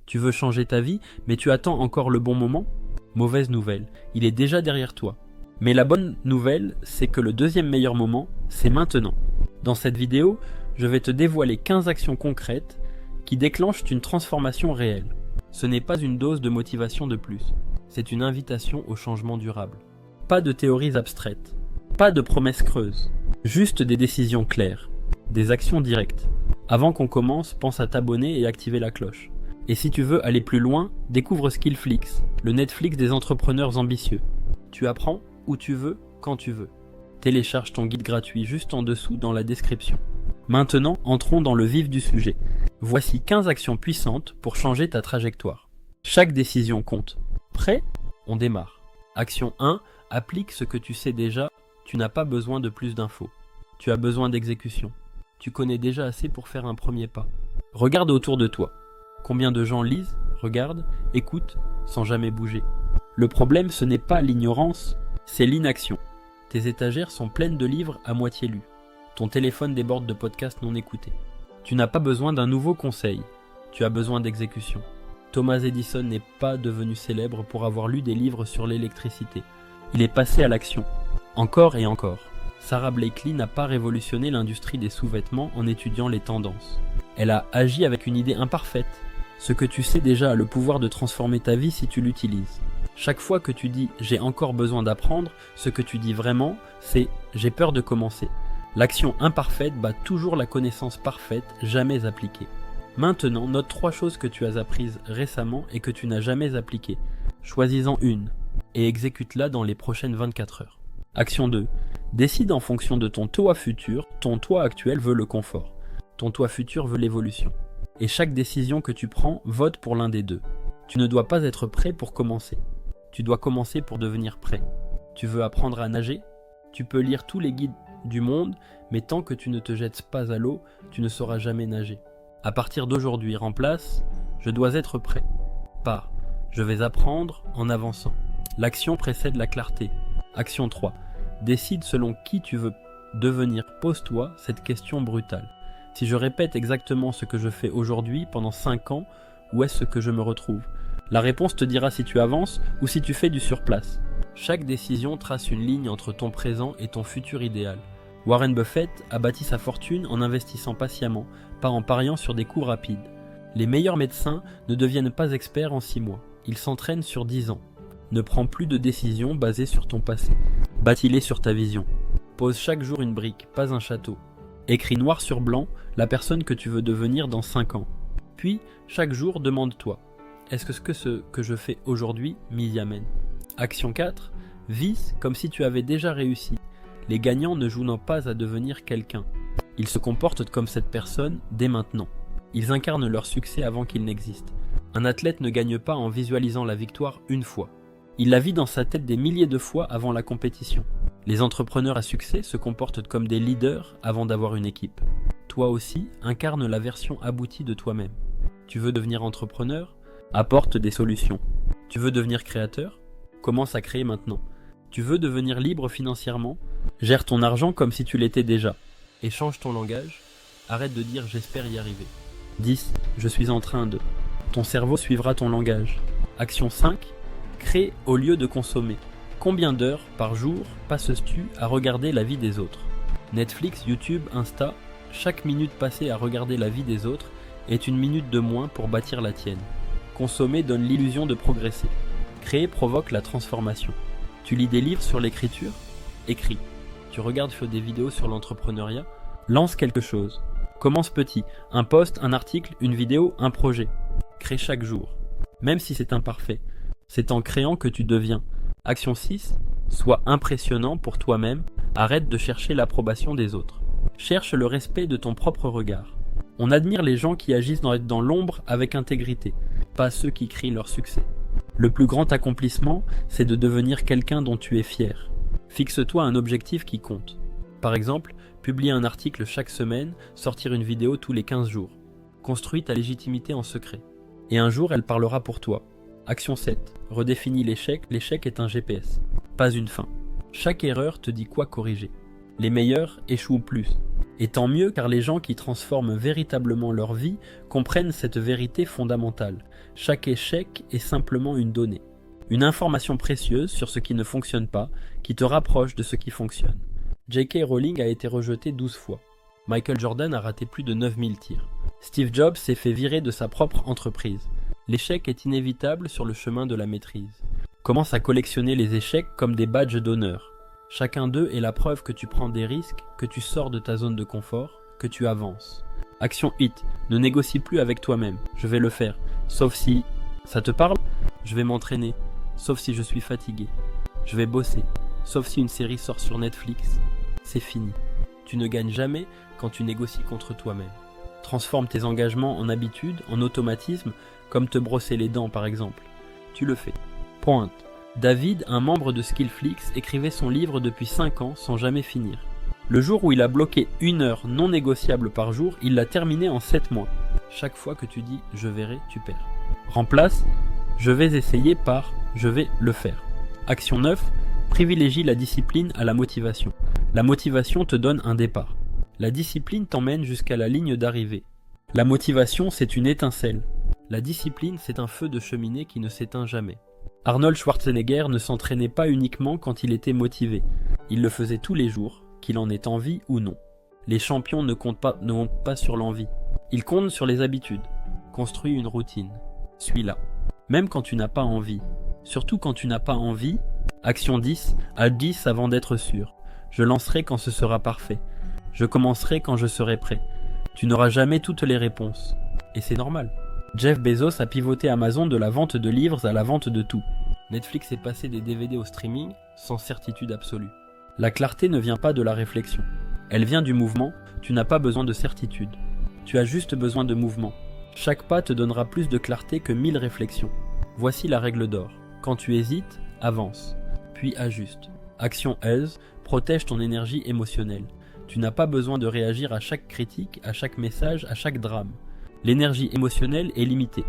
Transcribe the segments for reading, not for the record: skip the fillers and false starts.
Tu veux changer ta vie, mais tu attends encore le bon moment? Mauvaise nouvelle, il est déjà derrière toi. Mais la bonne nouvelle, c'est que le deuxième meilleur moment, c'est maintenant. Dans cette vidéo, je vais te dévoiler 15 actions concrètes qui déclenchent une transformation réelle. Ce n'est pas une dose de motivation de plus, c'est une invitation au changement durable. Pas de théories abstraites, pas de promesses creuses, juste des décisions claires, des actions directes. Avant qu'on commence, pense à t'abonner et activer la cloche. Et si tu veux aller plus loin, découvre Skillflix, le Netflix des entrepreneurs ambitieux. Tu apprends où tu veux, quand tu veux. Télécharge ton guide gratuit juste en dessous dans la description. Maintenant, entrons dans le vif du sujet. Voici 15 actions puissantes pour changer ta trajectoire. Chaque décision compte. Prêt? On démarre. Action 1. Applique ce que tu sais déjà. Tu n'as pas besoin de plus d'infos. Tu as besoin d'exécution. Tu connais déjà assez pour faire un premier pas. Regarde autour de toi. Combien de gens lisent, regardent, écoutent, sans jamais bouger? Le problème, ce n'est pas l'ignorance, c'est l'inaction. Tes étagères sont pleines de livres à moitié lus. Ton téléphone déborde de podcasts non écoutés. Tu n'as pas besoin d'un nouveau conseil, tu as besoin d'exécution. Thomas Edison n'est pas devenu célèbre pour avoir lu des livres sur l'électricité. Il est passé à l'action, encore et encore. Sarah Blakely n'a pas révolutionné l'industrie des sous-vêtements en étudiant les tendances. Elle a agi avec une idée imparfaite. Ce que tu sais déjà a le pouvoir de transformer ta vie si tu l'utilises. Chaque fois que tu dis « j'ai encore besoin d'apprendre », ce que tu dis vraiment, c'est « j'ai peur de commencer ». L'action imparfaite bat toujours la connaissance parfaite, jamais appliquée. Maintenant, note 3 choses que tu as apprises récemment et que tu n'as jamais appliquées. Choisis-en une et exécute-la dans les prochaines 24 heures. Action 2. Décide en fonction de ton toi futur. Ton toi actuel veut le confort. Ton toi futur veut l'évolution. Et chaque décision que tu prends, vote pour l'un des deux. Tu ne dois pas être prêt pour commencer. Tu dois commencer pour devenir prêt. Tu veux apprendre à nager? Tu peux lire tous les guides du monde, mais tant que tu ne te jettes pas à l'eau, tu ne sauras jamais nager. À partir d'aujourd'hui, remplace « je dois être prêt » par « je vais apprendre en avançant ». L'action précède la clarté. Action 3. Décide selon qui tu veux devenir. Pose-toi cette question brutale. Si je répète exactement ce que je fais aujourd'hui pendant 5 ans, où est-ce que je me retrouve? La réponse te dira si tu avances ou si tu fais du surplace. Chaque décision trace une ligne entre ton présent et ton futur idéal. Warren Buffett a bâti sa fortune en investissant patiemment, pas en pariant sur des coups rapides. Les meilleurs médecins ne deviennent pas experts en 6 mois. Ils s'entraînent sur 10 ans. Ne prends plus de décisions basées sur ton passé. Bâtis-les sur ta vision. Pose chaque jour une brique, pas un château. Écris noir sur blanc la personne que tu veux devenir dans 5 ans. Puis, chaque jour, demande-toi, est-ce que ce que je fais aujourd'hui m'y amène? Action 4. Vis comme si tu avais déjà réussi. Les gagnants ne jouent pas à devenir quelqu'un. Ils se comportent comme cette personne dès maintenant. Ils incarnent leur succès avant qu'il n'existe. Un athlète ne gagne pas en visualisant la victoire une fois. Il la vit dans sa tête des milliers de fois avant la compétition. Les entrepreneurs à succès se comportent comme des leaders avant d'avoir une équipe. Toi aussi, incarne la version aboutie de toi-même. Tu veux devenir entrepreneur? Apporte des solutions. Tu veux devenir créateur? Commence à créer maintenant. Tu veux devenir libre financièrement? Gère ton argent comme si tu l'étais déjà. Et change ton langage. Arrête de dire j'espère y arriver. 10. Je suis en train de. Ton cerveau suivra ton langage. Action 5. Crée au lieu de consommer. Combien d'heures par jour passes-tu à regarder la vie des autres? Netflix, YouTube, Insta, chaque minute passée à regarder la vie des autres est une minute de moins pour bâtir la tienne. Consommer donne l'illusion de progresser. Créer provoque la transformation. Tu lis des livres sur l'écriture? Écris. Tu regardes des vidéos sur l'entrepreneuriat? Lance quelque chose. Commence petit. Un post, un article, une vidéo, un projet. Crée chaque jour. Même si c'est imparfait. C'est en créant que tu deviens. Action 6. Sois impressionnant pour toi-même. Arrête de chercher l'approbation des autres. Cherche le respect de ton propre regard. On admire les gens qui agissent dans l'ombre avec intégrité, pas ceux qui crient leur succès. Le plus grand accomplissement, c'est de devenir quelqu'un dont tu es fier. Fixe-toi un objectif qui compte. Par exemple, publier un article chaque semaine, sortir une vidéo tous les 15 jours. Construis ta légitimité en secret. Et un jour, elle parlera pour toi. Action 7. Redéfinis l'échec. L'échec est un GPS, pas une fin. Chaque erreur te dit quoi corriger. Les meilleurs échouent plus. Et tant mieux car les gens qui transforment véritablement leur vie comprennent cette vérité fondamentale. Chaque échec est simplement une donnée. Une information précieuse sur ce qui ne fonctionne pas, qui te rapproche de ce qui fonctionne. J.K. Rowling a été rejeté 12 fois. Michael Jordan a raté plus de 9000 tirs. Steve Jobs s'est fait virer de sa propre entreprise. L'échec est inévitable sur le chemin de la maîtrise. Commence à collectionner les échecs comme des badges d'honneur. Chacun d'eux est la preuve que tu prends des risques, que tu sors de ta zone de confort, que tu avances. Action hit, ne négocie plus avec toi-même, je vais le faire, sauf si... Ça te parle? Je vais m'entraîner, sauf si je suis fatigué. Je vais bosser, sauf si une série sort sur Netflix. C'est fini. Tu ne gagnes jamais quand tu négocies contre toi-même. Transforme tes engagements en habitudes, en automatisme, comme te brosser les dents par exemple. Tu le fais. Pointe. David, un membre de Skillflix, écrivait son livre depuis 5 ans sans jamais finir. Le jour où il a bloqué 1 heure non négociable par jour, il l'a terminé en 7 mois. Chaque fois que tu dis « je verrai », tu perds. Remplace « je vais essayer » par « je vais le faire ». Action 9. Privilégie la discipline à la motivation. La motivation te donne un départ. La discipline t'emmène jusqu'à la ligne d'arrivée. La motivation, c'est une étincelle. La discipline, c'est un feu de cheminée qui ne s'éteint jamais. Arnold Schwarzenegger ne s'entraînait pas uniquement quand il était motivé. Il le faisait tous les jours, qu'il en ait envie ou non. Les champions ne comptent pas sur l'envie. Ils comptent sur les habitudes. Construis une routine. Suis-la. Même quand tu n'as pas envie. Surtout quand tu n'as pas envie. Action 10. À 10 avant d'être sûr. Je lancerai quand ce sera parfait. Je commencerai quand je serai prêt. Tu n'auras jamais toutes les réponses. Et c'est normal. Jeff Bezos a pivoté Amazon de la vente de livres à la vente de tout. Netflix est passé des DVD au streaming sans certitude absolue. La clarté ne vient pas de la réflexion. Elle vient du mouvement, tu n'as pas besoin de certitude. Tu as juste besoin de mouvement. Chaque pas te donnera plus de clarté que 1000 réflexions. Voici la règle d'or. Quand tu hésites, avance, puis ajuste. Action 11, protège ton énergie émotionnelle. Tu n'as pas besoin de réagir à chaque critique, à chaque message, à chaque drame. L'énergie émotionnelle est limitée.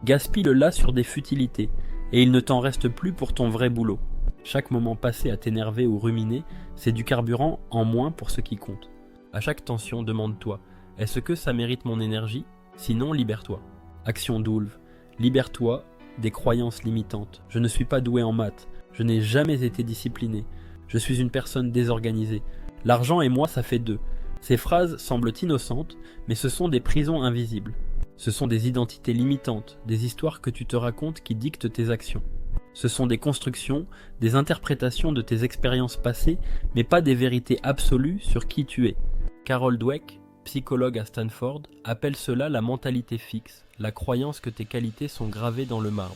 Gaspille-la sur des futilités, et il ne t'en reste plus pour ton vrai boulot. Chaque moment passé à t'énerver ou ruminer, c'est du carburant en moins pour ce qui compte. À chaque tension, demande-toi, est-ce que ça mérite mon énergie? Sinon, libère-toi. Action 12. Libère-toi des croyances limitantes. Je ne suis pas doué en maths. Je n'ai jamais été discipliné. Je suis une personne désorganisée. L'argent et moi, ça fait 2. Ces phrases semblent innocentes, mais ce sont des prisons invisibles. Ce sont des identités limitantes, des histoires que tu te racontes qui dictent tes actions. Ce sont des constructions, des interprétations de tes expériences passées, mais pas des vérités absolues sur qui tu es. Carol Dweck, psychologue à Stanford, appelle cela la mentalité fixe, la croyance que tes qualités sont gravées dans le marbre.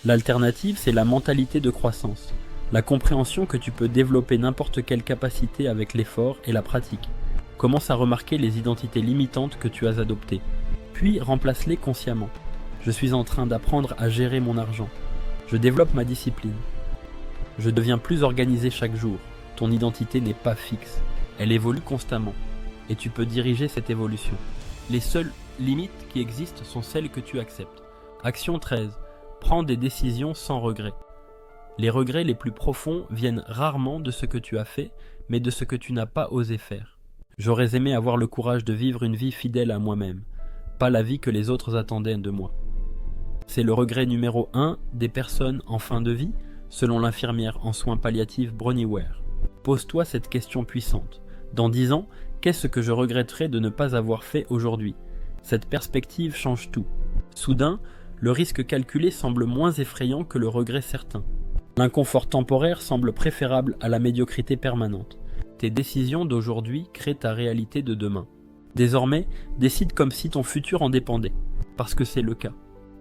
L'alternative, c'est la mentalité de croissance, la compréhension que tu peux développer n'importe quelle capacité avec l'effort et la pratique. Commence à remarquer les identités limitantes que tu as adoptées, puis remplace-les consciemment. Je suis en train d'apprendre à gérer mon argent. Je développe ma discipline. Je deviens plus organisé chaque jour. Ton identité n'est pas fixe. Elle évolue constamment. Et tu peux diriger cette évolution. Les seules limites qui existent sont celles que tu acceptes. Action 13. Prends des décisions sans regret. Les regrets les plus profonds viennent rarement de ce que tu as fait, mais de ce que tu n'as pas osé faire. J'aurais aimé avoir le courage de vivre une vie fidèle à moi-même, pas la vie que les autres attendaient de moi. C'est le regret numéro 1 des personnes en fin de vie, selon l'infirmière en soins palliatifs Bronnie Ware. Pose-toi cette question puissante. Dans 10 ans, qu'est-ce que je regretterais de ne pas avoir fait aujourd'hui? Cette perspective change tout. Soudain, le risque calculé semble moins effrayant que le regret certain. L'inconfort temporaire semble préférable à la médiocrité permanente. Tes décisions d'aujourd'hui créent ta réalité de demain. Désormais, décide comme si ton futur en dépendait, parce que c'est le cas.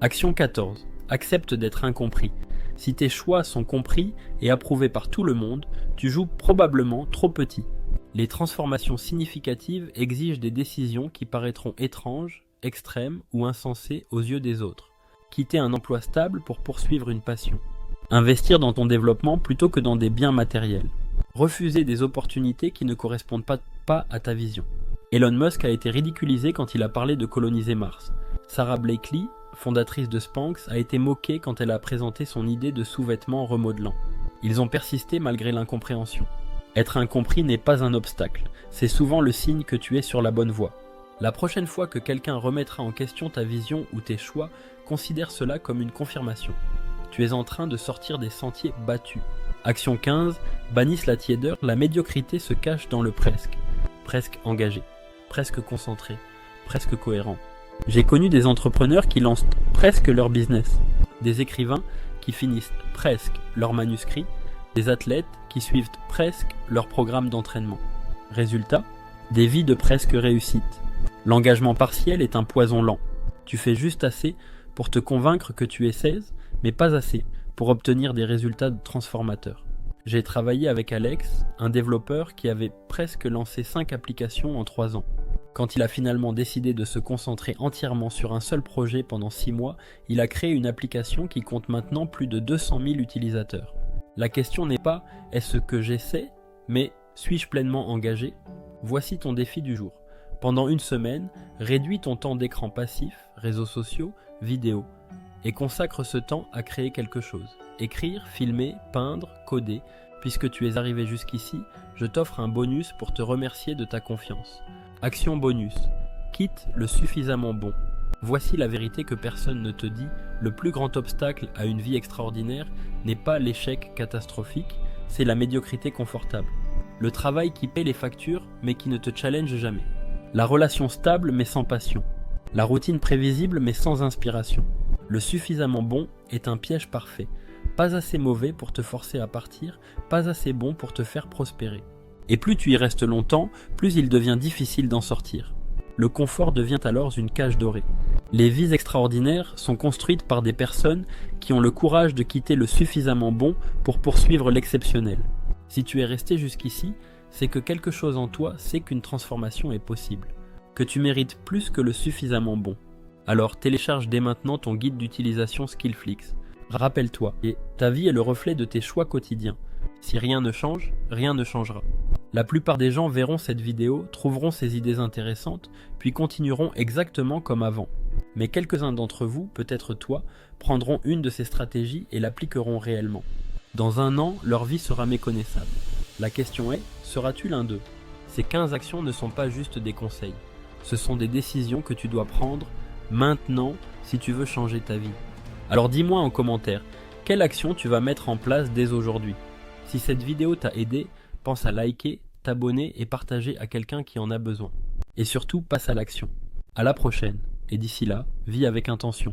Action 14. Accepte d'être incompris. Si tes choix sont compris et approuvés par tout le monde, tu joues probablement trop petit. Les transformations significatives exigent des décisions qui paraîtront étranges, extrêmes ou insensées aux yeux des autres. Quitter un emploi stable pour poursuivre une passion. Investir dans ton développement plutôt que dans des biens matériels. Refuser des opportunités qui ne correspondent pas à ta vision. Elon Musk a été ridiculisé quand il a parlé de coloniser Mars. Sarah Blakely, fondatrice de Spanx, a été moquée quand elle a présenté son idée de sous-vêtements remodelants. Ils ont persisté malgré l'incompréhension. Être incompris n'est pas un obstacle, c'est souvent le signe que tu es sur la bonne voie. La prochaine fois que quelqu'un remettra en question ta vision ou tes choix, considère cela comme une confirmation. Tu es en train de sortir des sentiers battus. Action 15, bannisse la tiédeur, la médiocrité se cache dans le presque. Presque engagé, presque concentré, presque cohérent. J'ai connu des entrepreneurs qui lancent presque leur business, des écrivains qui finissent presque leur manuscrit, des athlètes qui suivent presque leur programme d'entraînement. Résultat, des vies de presque réussite. L'engagement partiel est un poison lent. Tu fais juste assez pour te convaincre que tu es 16, mais pas assez pour obtenir des résultats transformateurs. J'ai travaillé avec Alex, un développeur qui avait presque lancé 5 applications en 3 ans. Quand il a finalement décidé de se concentrer entièrement sur un seul projet pendant 6 mois, il a créé une application qui compte maintenant plus de 200 000 utilisateurs. La question n'est pas « est-ce que j'essaie ?», mais « suis-je pleinement engagé ?» Voici ton défi du jour. Pendant une semaine, réduis ton temps d'écran passif, réseaux sociaux, vidéos, et consacre ce temps à créer quelque chose. Écrire, filmer, peindre, coder. Puisque tu es arrivé jusqu'ici, je t'offre un bonus pour te remercier de ta confiance. Action bonus. Quitte le suffisamment bon. Voici la vérité que personne ne te dit, le plus grand obstacle à une vie extraordinaire n'est pas l'échec catastrophique, c'est la médiocrité confortable. Le travail qui paie les factures mais qui ne te challenge jamais. La relation stable mais sans passion. La routine prévisible mais sans inspiration. Le suffisamment bon est un piège parfait. Pas assez mauvais pour te forcer à partir, pas assez bon pour te faire prospérer. Et plus tu y restes longtemps, plus il devient difficile d'en sortir. Le confort devient alors une cage dorée. Les vies extraordinaires sont construites par des personnes qui ont le courage de quitter le suffisamment bon pour poursuivre l'exceptionnel. Si tu es resté jusqu'ici, c'est que quelque chose en toi sait qu'une transformation est possible, que tu mérites plus que le suffisamment bon. Alors télécharge dès maintenant ton guide d'utilisation Skillflix. Rappelle-toi, et ta vie est le reflet de tes choix quotidiens. Si rien ne change, rien ne changera. La plupart des gens verront cette vidéo, trouveront ces idées intéressantes, puis continueront exactement comme avant. Mais quelques-uns d'entre vous, peut-être toi, prendront une de ces stratégies et l'appliqueront réellement. Dans un an, leur vie sera méconnaissable. La question est, seras-tu l'un d'eux ? Ces 15 actions ne sont pas juste des conseils. Ce sont des décisions que tu dois prendre maintenant si tu veux changer ta vie. Alors dis-moi en commentaire, quelle action tu vas mettre en place dès aujourd'hui ? Si cette vidéo t'a aidé, pense à liker, t'abonner et partager à quelqu'un qui en a besoin. Et surtout, passe à l'action. À la prochaine, et d'ici là, vis avec intention.